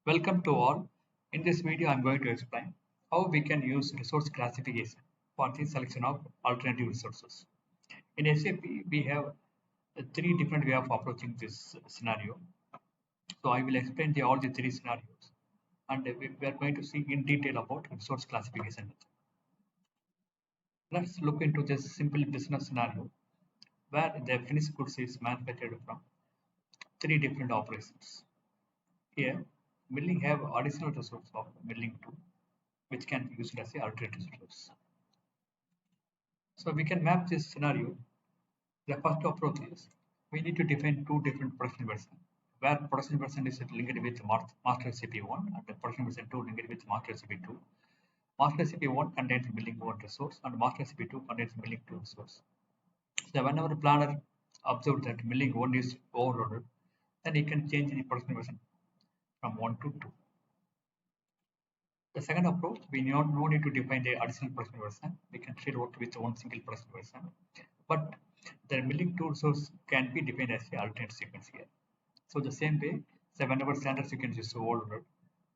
Welcome to all. In this video, I'm going to explain how we can use resource classification for the selection of alternative resources. In SAP, we have three different ways of approaching this scenario. So I will explain all the three scenarios, and we are going to see in detail about resource classification. Let's look into this simple business scenario where the finished goods is manufactured from three different operations. Here, milling have additional resource of milling 2, which can be used as a alternate resource. So we can map this scenario. The first approach is we need to define two different production versions, where production version is linked with master recipe 1 and the production version 2 linked with master recipe 2. Master recipe 1 contains milling 1 resource and master recipe 2 contains milling 2 resource. So whenever planner observes that milling 1 is overloaded, then he can change the production version from 1 to 2. The second approach, we no need to define the additional production version. We can still work with one single production version. But the milling 2 resource can be defined as the alternate sequence here. So the same way, so whenever standard sequence is overloaded,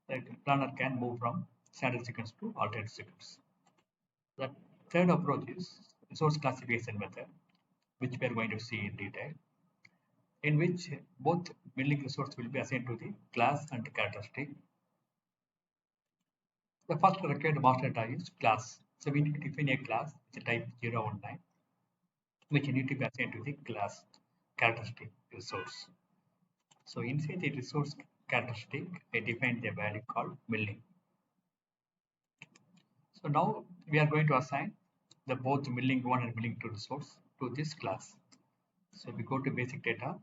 the planner can move from standard sequence to alternate sequence. The third approach is resource classification method, which we are going to see in detail, in which both milling resource will be assigned to the class and characteristic. The first required master data is class. So we need to define a class with type 019, which need to be assigned to the class characteristic resource. So inside the resource characteristic, I define the value called milling. So now we are going to assign the both milling 1 and milling 2 resource to this class. So we go to basic data.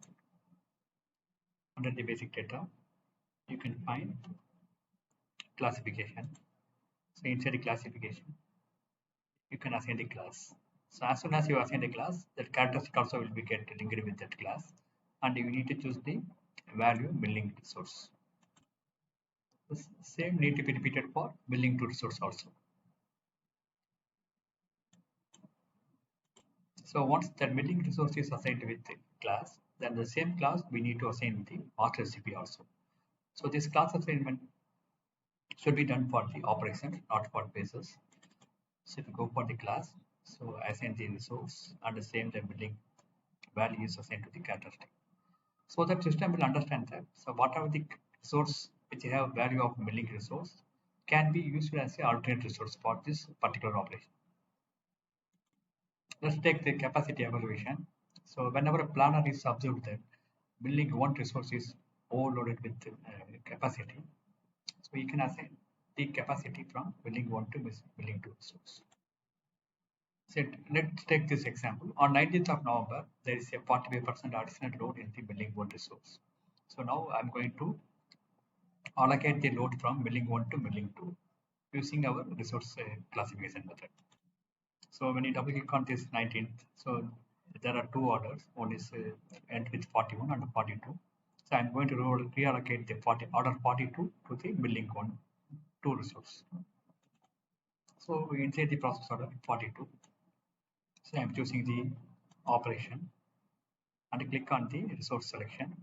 Under the basic data, you can find classification. So inside the classification, you can assign the class. So as soon as you assign the class, that characteristic also will be get linked with that class, and you need to choose the value milling resource. The same need to be repeated for milling 2 resource also. So once that milling resource is assigned with the class, then the same class we need to assign the master recipe also. So this class assignment should be done for the operation, not for basis. So if you go for the class, so assign the resource and the same the milling value is assigned to the characteristic. So that system will understand that. So whatever the resource which have value of milling resource can be used as an alternate resource for this particular operation. Let's take the capacity evaluation. So whenever a planner is observed that milling 1 resource is overloaded with capacity, so you can assign the capacity from milling 1 to milling 2 resource. So let's take this example. On 19th of November, there is a 45% additional load in the milling 1 resource. So now I'm going to allocate the load from milling 1 to milling 2 using our resource classification method. So when you double click on this 19th, so there are two orders. One is end with 41 and 42. So I'm going to reallocate the order 42 to the milling 1 2 resource. So inside the process order 42. So I'm choosing the operation and click on the resource selection.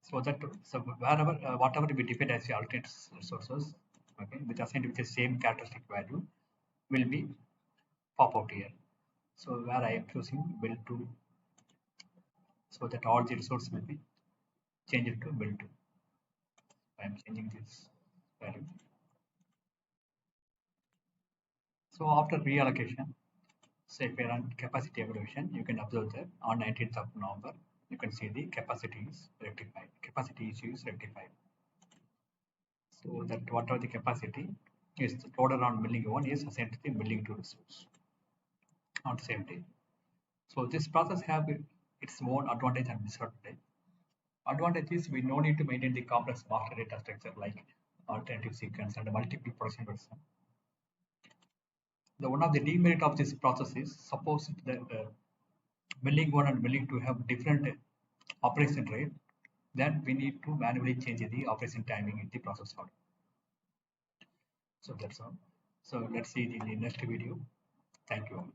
So that wherever whatever we define as the alternate resources, okay, which assigned with the same characteristic value, will be pop out here. So where I am choosing build to, so that all the resources will be changed to build to. I am changing this value. So after reallocation, say if we run capacity evaluation, you can observe that on 19th of November, you can see the capacity is rectified. Capacity issue is rectified. So that whatever the capacity is loaded on milling 1 is assigned to the milling 2 resource on the same day. So this process have its own advantage and disadvantage. Advantage is we no need to maintain the complex master data structure like alternative sequence and multiple production version. The one of the demerit of this process is suppose that milling 1 and milling 2 have different operation rate, then we need to manually change the operation timing in the process order. So that's all. So let's see in the next video. Thank you all.